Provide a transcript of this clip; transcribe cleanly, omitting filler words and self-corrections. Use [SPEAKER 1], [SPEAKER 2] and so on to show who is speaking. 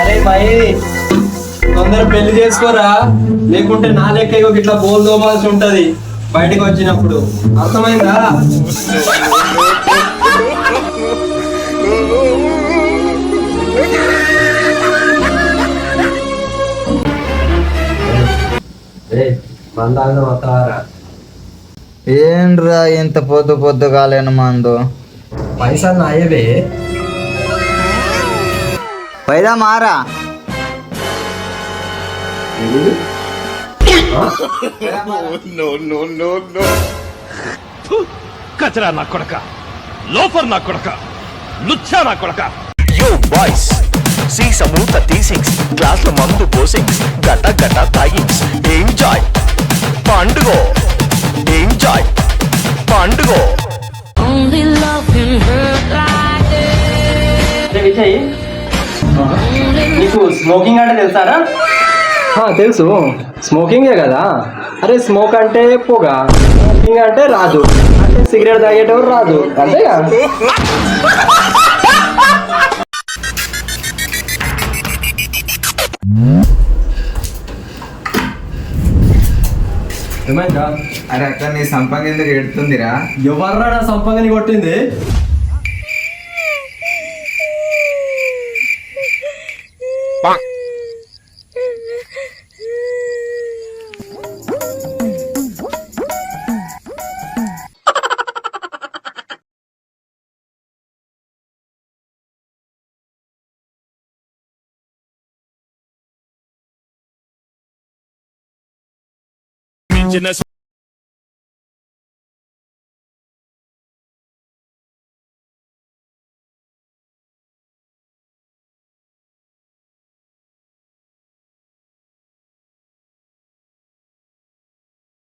[SPEAKER 1] అరే భయ్, తొందర పెళ్లి చేసుకోరా, లేకుంటే నా లెక్క ఇట్లా బోల్ దోమాల్సి ఉంటది బయటకు వచ్చినప్పుడు. అర్థమైందా? మందాలను వస్తారా?
[SPEAKER 2] ఏంట్రా ఇంత పొద్దు పొద్దు కాలేను మందు?
[SPEAKER 1] పైసలు నాయవే.
[SPEAKER 2] పైదా మారా.
[SPEAKER 3] కచరా నా కొడక, లోఫర్ నా కొడక, లుచ్చా నా కొడక.
[SPEAKER 4] యో బాయ్స్, సీస మూత తీసింగ్స్, గ్లాసుల మందు పోసింగ్స్, గట గట తాగింగ్స్. ఎంజాయ్ పండుగో, ఎంజాయ్ పండుగో.
[SPEAKER 1] విజయ్, నీకు స్మోకింగ్ అంటే తెలుసారా? తెలుసు, స్మోకింగే కదా. అరే స్మోక్ అంటే పొగ, స్మోకింగ్ అంటే రాదు, అంటే సిగరెట్ తాగేటప్పుడు రాదు, అంతేగా? ఏమైందా?
[SPEAKER 2] అరే అక్క నీ సంపంగి ఎందుకు ఎడుతుందిరా?
[SPEAKER 1] ఎవర్రా నా సంపంగని కొట్టింది?
[SPEAKER 3] మించిన